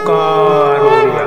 ओंकार ओडिया।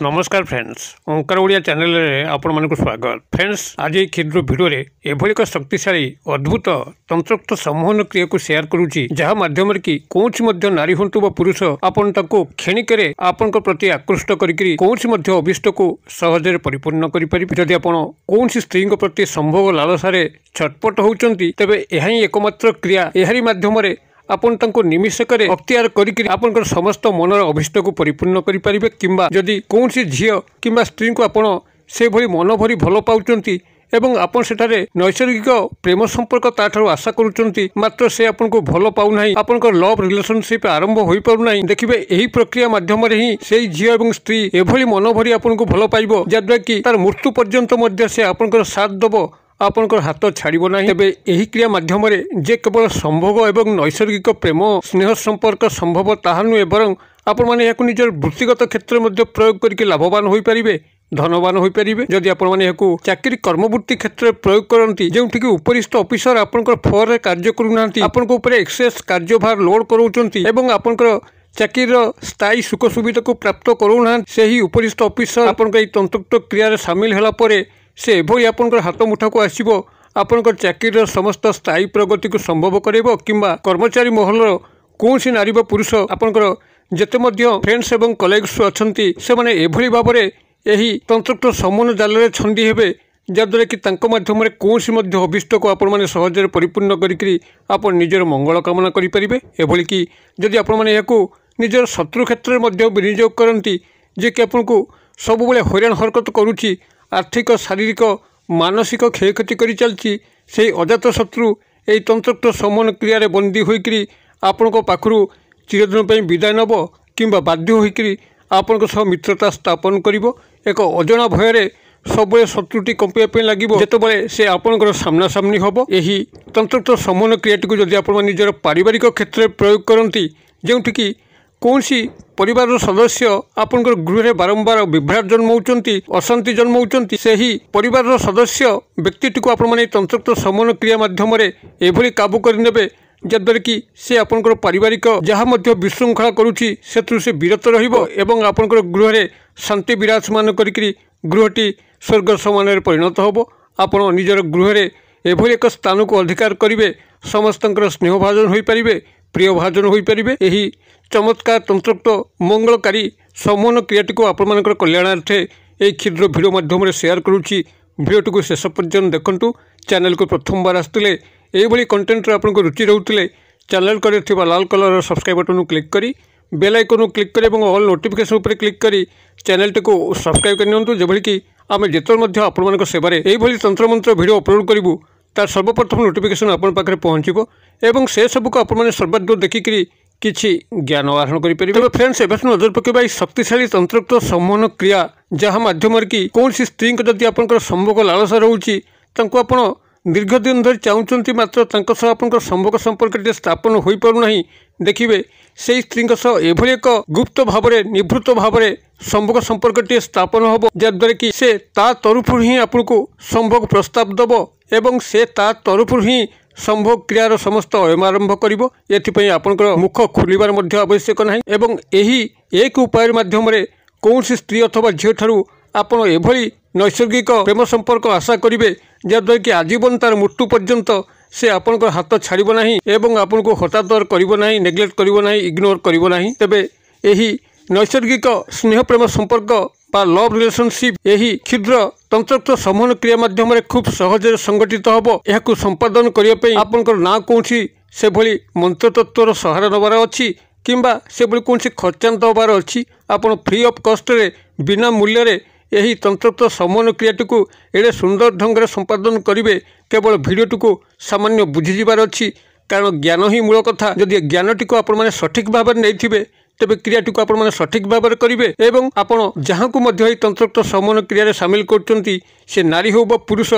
नमस्कार फ्रेंड्स, ओंकार ओडिया चैनल रे आपण मानक स्वागत। फ्रेंड्स, आज ये क्षुद्र वीडियो रे एभली एक शक्तिशाली अद्भुत तंत्रोक्त सम्मोहन क्रिया को शेयर करूची, जहा माध्यम कि कौन मध्य नारी हंतु व पुरुष आपण ताको क्षणिकरे आपण प्रति आकृष्ट करिकरी कौन मध्य अभिष्ट को सहजरे परिपूर्ण करि परिबे। जदि आपण कौन स्त्री प्रति संभोग लालसारे छटपट होउचंती, तबे एहा ही एकमात्र क्रिया। एहारी माध्यम रे आपण तांको निमिषकरे अख्तियार करिकरी आपनकर समस्त मनर अभिष्ट को परिपूर्ण करि परिबे। किंबा जदि कौनसी झियो किंबा स्त्री को आपण से भली मन भरी भल पाउचंती एवं आपण सेठारे नैसर्गिक प्रेम संपर्क ताठारु आशा करूचंती, मात्र से आपण को भल पाउ नाही, आपनकर लव रिलेशनशिप आरंभ होई पारु नाही। देखिबे एही प्रक्रिया माध्यम रे ही सेही झियो एवं स्त्री एभली मन भरी आपण को भल पाइबो, जद्वा कि तार मृत्यु पर्यंत मध्य से आपनकर साथ दबो, आपनकर हाथ छाड़िबो नाही। तेबे एही क्रिया माध्यम रे जे केवल संभोग एवं नैसर्गिक प्रेम स्नेह संपर्क संभव ताहा नुहे, बरं आपण माने याकु निजर वृत्तिगत क्षेत्र मध्ये प्रयोग करके लाभवान होई परिबे, धनवान होई परिबे। जदि आपण माने याकु चाकरी कर्मवृत्ति क्षेत्र में प्रयोग करंती, जेउठी कि उपरिष्ठ ऑफिसर आपनकर फॉर रे कार्य करू नांती, आपनको ऊपर एक्सेस कार्यभार लोड करूचंती एवं आपनकर चाकरीर स्थायी सुख सुविधा को प्राप्त करू नांती, सेही उपरिष्ठ ऑफिसर आपनकर ई तंत्रोक्त क्रिया रे शामिल होला परे से एभली आपनकर हाथ मुठा को आसीबो, आपनकर चाकरीर समस्त स्थायी प्रगति को संभव करेबो। किंबा कर्मचारी महलर कौनसी नारी व पुरुष आपनकर जेते मध्य फ्रेंड्स एवं कलीग्स अछंती, से माने एभली भाबरे एही तंत्रोक्त सम्मोहन जाल रे छंदी हेबे, जद्वारा कि तांको माध्यम रे कौनसी मध्य अभिष्ट को आपण माने सहजरे परिपूर्ण करिकरी आपण निजर मंगल कामना करि परिबे। एभली कि जदि आपण माने याकु निजर शत्रु क्षेत्र मध्ये विनियोग करंती, जे कि आपण को सब बेले हैरान हरकत करूची, आर्थिक शारीरिक मानसिक क्षयक्षति करि चलची, से अजात शत्रु एही तंत्रोक्त सम्मोहन क्रिया रे बंदी होइकरी आपनको पाखरु चिरदिन पई विदाय नब, किंबा बाध्य होइकरी आपनको सह मित्रता स्थापन करिवो। एक अजणा भୟରେ सबले शत्रुटी कंपिया पे लागिवो, जेतेबेले से आपनकर सामना सामनी हबो। एही तंत्रोक्त सम्मोहन क्रियाटी को जदि आपण निजर पारिवारिक क्षेत्र में प्रयोग करंती, जेउठी कि कौनसी परिवार सदस्य आपनकर गृह में बारंबार विभ्राट जन्माउचंती, अशांति जन्माउचंती, सेही परिवार सदस्य व्यक्तिटी को आपण माने तंत्रोक्त सम्मोहन क्रिया माध्यम रे एभली काबू करनेबे, जद्वारा कि से आपनकर पारिवारिक जहाँ मध्य विशृंखला करूची सेतु से विरत रहिबो एवं आपनकर गृह रे शांति विराजमान करिकरी गृहटी स्वर्ग समान परिणत होबो। आपण निजर गृह रे एभली एक स्थान को अधिकार करिवे, समस्तंकर स्नेह भाजन होई परिबे, प्रिय भाजन होई परिबे। एही चमत्कार तंत्रोक्त मंगलकारी सम्मोहन क्रियाटी को आपण मानकर कल्याणार्थे एही क्षुद्र वीडियो माध्यम रे शेयर करूची। वीडियोटी को शेष पर्यंत देखंतु। चैनल को प्रथम बार आसतिले एभली कंटेंट रे आपनको रुचि रहउतिले चैनल करे थिबा लाल कलर सब्सक्राइब बटन को क्लिक करी बेल आइकन को क्लिक करी एवं ऑल नोटिफिकेशन ऊपर क्लिक करी चैनल को सब्सक्राइब करनियंतु, जेभली कि आमे जेतर मध्य आपण मानक सेवारे एभली तंत्र मंत्र वीडियो अपलोड करिवु तार सर्वप्रथम नोटिफिकेशन आपण पाखरे पहुंचीबो एवं से सब को आपण माने सर्वाधिक देखिकरी किछि ज्ञान आहरण करि परिबे। तबे फ्रेंड्स, एबे नजर पकेबा शक्तिशाली तंत्रोक्त सम्मोहन क्रिया, जहाँ माध्यम कि कौनसी स्त्री जदि आपनकर संभोग लालसा रहउची, तांको आपण दीर्घ दिन धरि चाहूचंती, मात्र तांको सह आपनकर संभोग संपर्क स्थापन होई पारु नाही। देखिबे से स्त्री एभली एक गुप्त भावरे निभृत भावरे संभोग संपर्क स्थापन होबो, जद्वारा कि से ता तरफु ही आपनको संभोग प्रस्ताव दबो एवं से ता तरफु ही संभोग क्रियार समस्त अयम आरंभ करिवो। एथिपई आपनकर मुख खुलिबार मध्य आवश्यक नाही एवं एही एक उपाय माध्यम रे कौनसी स्त्री अथवा झियो ठारू आपण एभली नैसर्गिक प्रेम संपर्क आशा करिवे, जद्वारा कि आजीवन तार मृत्यु पर्यंत से आपनकर हाथ छाड़िबो नाही एवं आपनको हतादर करिवो नाही, नेग्लेक्ट करिवो नाही, इग्नोर करिवो नाही। तबे एही नैसर्गिक स्नेह प्रेम संपर्क बा लव रिलेशनशिप एही क्षुद्र तंत्रोक्त सम्मोहन क्रिया माध्यम रे खूब सहज संगठित होबो। एहाकु संपादन करिया पई आपनकर ना कौनसी से भली मंत्र तत्वर सहारा नबार अछि, किंबा से भली कौनसी खर्चांत होबार अछि। आपण फ्री ऑफ कॉस्ट रे बिना मूल्य रे यही तंत्रोक्त सम्मोहन क्रियाटी को एडे सुंदर ढंग से संपादन करेंगे। केवल भिडियोटी को सामान्य बुझीजार अच्छी, कारण ज्ञान ही मूल कथा। जदि ज्ञानटी को आपण सठिक भाव में नहीं तेबे क्रियाटी को आपण सठिक भाव में करेंगे एवं आपण जहाँ को तंत्रोक्त सम्मोहन क्रिया सामिल करछंती, से नारी हो बा पुरुष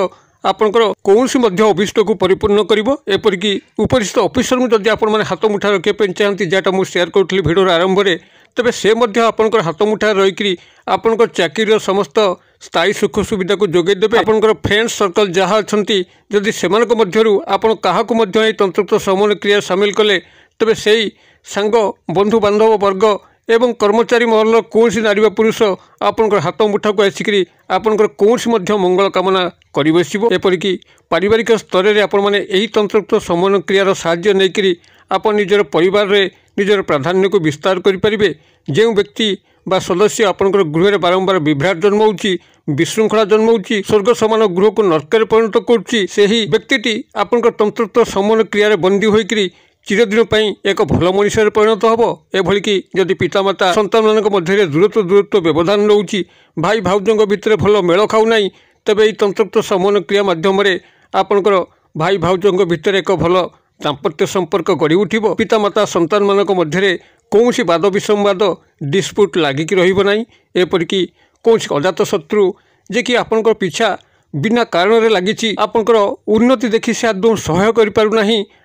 आपणकर कौनसी अभिष्ट को परिपूर्ण करिवो। एपरिक उपरिस्थ ऑफिसर को जदि आपण माने हाथ मुठा रखिया चाहती, जहाँ मुझे शेयर करुँगी भिडियो आरंभ में, तेबे से आपणकर हाथ मुठा रहीकि आपणकर चाकरीर समस्त स्थायी सुख सुविधा को जोगेदेवे। आपणकर फ्रेंड्स सर्कल जहाँ अच्छा जदि सेमानक मध्यरु आपण काहाकु मध्य तंत्रोक्त सम्मोहन क्रिया सामिल कले, तेबे सेही सांग बंधु बांधव वर्ग एवं कर्मचारी महल कौन नारी पुरुष आपंकर हाथ मुठा को आसिक आपंकर कौन मंगल कामना कर बसब। एपरिक पारिवारिक स्तर में आपण मैंने यही तंत्रोक्त समन्वय क्रियार साहाय्य नहीं आप निजर परिवार रे निजर प्राधान्य को विस्तार करें। जो व्यक्ति बा सदस्य आपंकर गृह में बारंबार विभ्राट जन्म होची विशृंखला जन्म होची स्वर्ग समान गृह को नरक परिणत करुच्ची से व्यक्ति आपंकर तंत्रोक्त समन्वय क्रिया बंदी होकर चिरदिन एक भल मनीष परिणत हम। एभली कि जदि पितामाता संतान मान मध्य दूरत्व व्यवधान रोचे भाई भाउजों भितर भल मेल खाऊना तेबे तंत्रोक्त समन्वय क्रिया माध्यम आपणकर भाई भाउजों भितर एक भल दाम्पत्य संपर्क गढ़ी उठिब। पितामाता संतान मान मध्य कौन वाद विसंवाद डिस्प्यूट लागिक रही। एपरिक कौन अजात शत्रु जे कि आपंकर पिछा बिना कारण लगी आपंकर उन्नति देखि से आदौ सहाय करिपारुना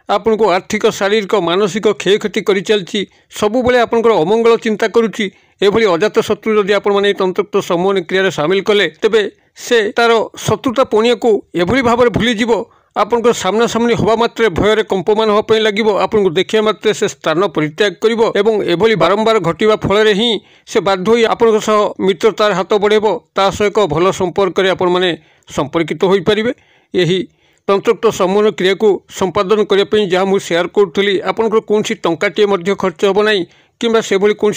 आपन को आर्थिक शारीरिक मानसिक क्षयक्षति कर चलती सबु बेले आपंकर अमंगल चिंता करुच्ची। एभली अजात शत्रु जदि आपण माने तंत्रोक्त समन्वय क्रिया सामिल कले तेबे से तार शत्रुता पणिया को एभली भाव में भूलीजिव। आपंकर सामना सामनी हवा मात्रे भयर कंपमान होगा लगे आपन को देखा मात्रे से स्थान परित्याग करिवो एवं एभली बारंबार घटिबा फल ही से बाध्य होई आपन सह मित्रतार हाथ बढ़ेबो ता सह एक भल संपर्क रे आपण माने संपर्कित होई परिबे। यही तंत्रोक्त समन्वय क्रिया को संपादन करने जहाँ मुझे शेयर करूली आपंकर कौन टंकाटे खर्च हम ना कि से कौन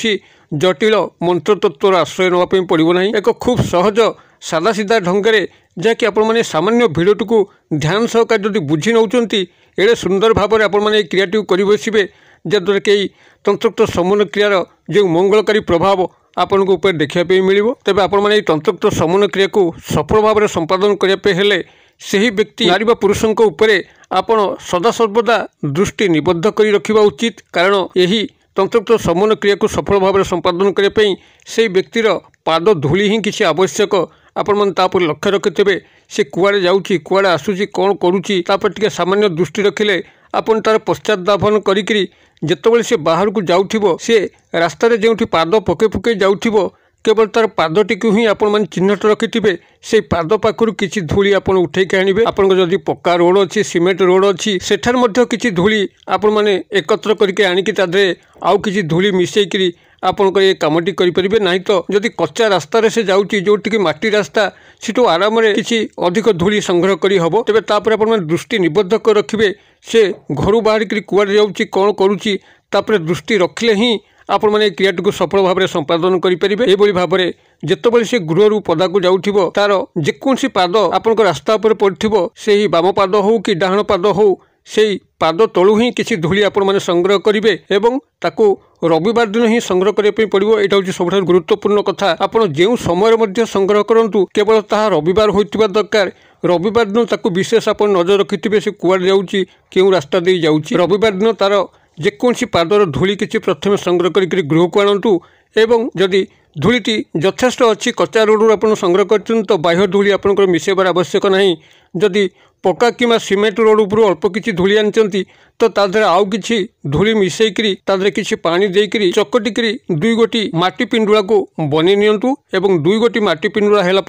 जटिल मंत्र तत्वर आश्रय नापी पड़ो ना। एक खूब सहज सादा सीधा ढंगे जहाँकि आपने सामान्य भिडियोटी को ध्यान सहकार जब बुझी नौकरी एड़े सुंदर भाव में आपने क्रियाटी कर बसबे जद्वारा कि तंत्रोक्त समन्वय क्रियार जो मंगलकारी प्रभाव आपण को ऊपर देखापी मिल। तेज आपने तंत्रोक्त समन्वय क्रिया को सफल भाव में संपादन करने से व्यक्ति नारी बा पुरुषों उपरे आपण सदासर्वदा दृष्टि निबद्ध कर रखा उचित कारण यही तंत्रोक्त समन्वय क्रिया को सफल भाव में संपादन करने से व्यक्तिर पाद धूली ही किसी आवश्यक आपण मन तापर लक्ष्य रखिथे से कुआड़े जाऊँगी कुआड़े आसूची कौन करुच्ची टे सामान्य दृष्टि रखिले आपन तार पश्चातापन करी जितेबाला से बाहर को जाऊँ से रास्तार जो पाद पके पके जाऊँ केवल तार पादटी को ही आपण मैंने चिन्हट रखिथे से पाद पाखर किसी धूली आप उठेक आने आपन जदि पक्का रोड अच्छी सीमेंट रोड अच्छी सेठार मध्य किसी धूली आपण मैंने एकत्र करके आनिकी तादे आउ किसी धूली मिसेकरी आपंकर ये कामटी करें ना तो जदि कच्चा रास्तार से जाऊँगी जोटि मटी रास्ता सीठू आराम किसी अधिक धूली संग्रह करी हम तेज तापर आप दृष्टि निबद्ध कर रखिए से घर बाहर कुआड़े जाऊँगी कौन करुच्ची तापर दृष्टि रखिले ही आपण मैंने क्रियाटी को सफल भाव में संपादन करेंगे। ये भाव में जितेबाला से गृह पदा को जाऊँ तार जेकोसी पाद आपण रास्ता पर पड़ो से ही बाम पाद हो कि डाहण पाद हो से पाद तलू ही किसी धूली आपण मैंने संग्रह करेंगे एवं ताकू रविवार दिन ही संग्रह करने पड़ो। यहाँ हूँ सब गुरुत्वपूर्ण कथा आपड़ जो समय संग्रह करूँ केवल ताहा रविवार होता दरकार रविवार दिन ताकू विशेष आप नजर रखिथे से कुआड़े जाऊँगी क्यों रास्ता दे जाऊँगी रविवार दिन तार जेकोसी पादर धूली किसी प्रथम संग्रह करके गृह को आणतु एवं जदि धूलीटी यथेष्ट अच्छी कच्चा रोड आप संग्रह कर तो बाह्य धूली आपंकर मिसेबार आवश्यक नहीं। जदि पक्का कि सीमेंट रोड उपरू अल्प किसी धूली आनी तो तादे आउ कि धूली मिसेकरी तादे किसी पानी देकरी चकटिकी दुई गोटी माटी पिंडुला को बनी नियंतु एवं दुई गोटी माटी पिंडुला है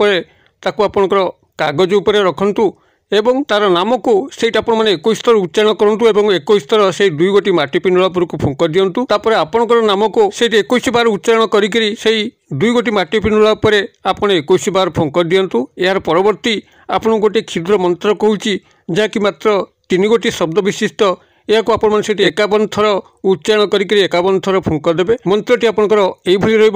ताकू आपंकर कागज उपरे रखंतु एवं तार नाम को सहीटा आप 21 थर उच्चारण करूँ एवं 21 थर से दुई गोटी माटी पिंडुला को फुंक दिंतु तापर आपणकर नाम को से 21 बार उच्चारण करी से दुई गोटी माटी पिंडुला आप 21 बार फुंक दिंतु। यार परवर्ती आपन गोटे क्षुद्र मंत्र कहूँ जहाँकि मात्र 3 गोटी शब्द विशिष्ट या 51 थर उच्चारण करके 51 थर फुंक देवे। मंत्रटी आपंकर यही रही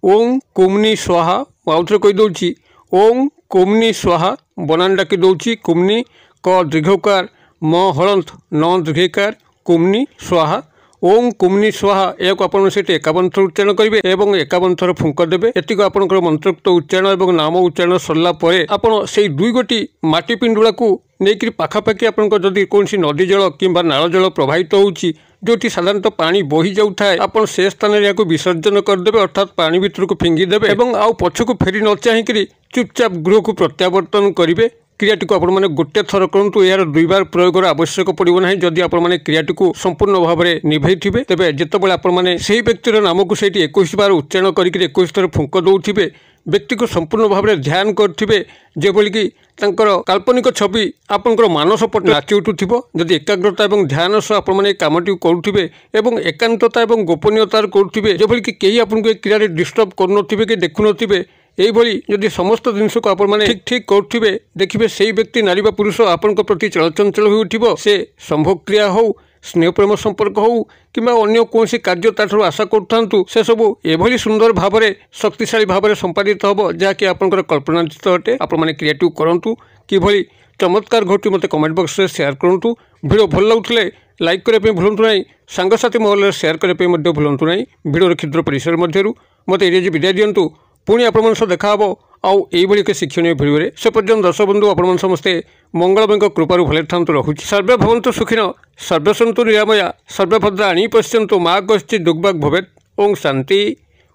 ओं कुमनी स्वाहा आउ थे कहीदे ओं कुमनी स्वाहा बनान डाकी दौची कुमनी क दीर्घकार म हलंत न दीर्घकार कुमनी स्वाहा ओं कुमनी स्वाहा या आप 51 थर उच्चारण करेंगे एवं 51 थर फुंक देवे। एतिक आपंकर मंत्रोक्त उच्चारण और नाम उच्चारण सरला परे आपण से दुई गोटी माटी पिंडुला को नहीं पाखापाखि आपंकर जदि कौन नदी जल कि नाल जल प्रवाहित होउची जोटी साधारणतः पानी बही जाए आप से स्थान विसर्जन करदे अर्थात पानी भितर को फिंगिदेवे एवं आउ पछक फेरी न चाहिए चुपचाप गृह को प्रत्यावर्तन करेंगे। क्रियाटी को आपने गोटे थर करूँ यार 2 बार प्रयोग आवश्यक पड़ो ना जदि आपने क्रियाटी को संपूर्ण भाव में निभे थे तेज जितेबाला आपने से व्यक्तिर नाम को 21 बार उच्चारण करके 21 थर फुंक दौथे व्यक्ति को संपूर्ण भाव में ध्यान करेंगे जेभली कि काल्पनिक छवि आपंकर मानस पट नाची उठुव जदि एकाग्रता और ध्यान सह आपने कामटी करुवे और एकांतता और गोपनीयतार करुवे जेभली कि कहीं आपको क्रिया डिस्टर्ब करुनथिबे कि देखुनथिबे यही जदि समस्त जिनस को आपने ठीक ठीक करुवे देखिए से व्यक्ति नारी बा पुरुष आपण प्रति चलचंचल हो उठिबो से संभोग क्रिया हो स्नेह प्रेम संपर्क हो कि अन्य कौन कार्य ताठू आशा करूँ से सब एभली सुंदर भाव में शक्तिशाली भाव में संपादित हम जहाँकि आपंकर कल्पनातीत अटे आपने क्रिएटिव करूँ किभली चमत्कार घटी मत कमेंट बॉक्स में शेयर करूँ वीडियो भल लगुले लाइक करने भूलु ना सांगसाथी महल शेयर करने भूलु ना वीडियो क्षुद्र परिसर मध्य मत ये विदाय दिंतु पुणी आपण देखा आउ एक शिक्षणीय भिडियो से पर्यटन दर्शक बंधु आपण समस्ते मंगलमय कृपार भले था रखुच्छी सर्वे भवन्तु सुखिन सर्वे सन्तु निरामया सर्वे भद्राणि पश्यन्तु मा कश्चित् दुर्भाग् भवेत्। ओं शांति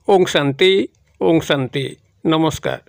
ओं शांति ओं शांति। नमस्कार।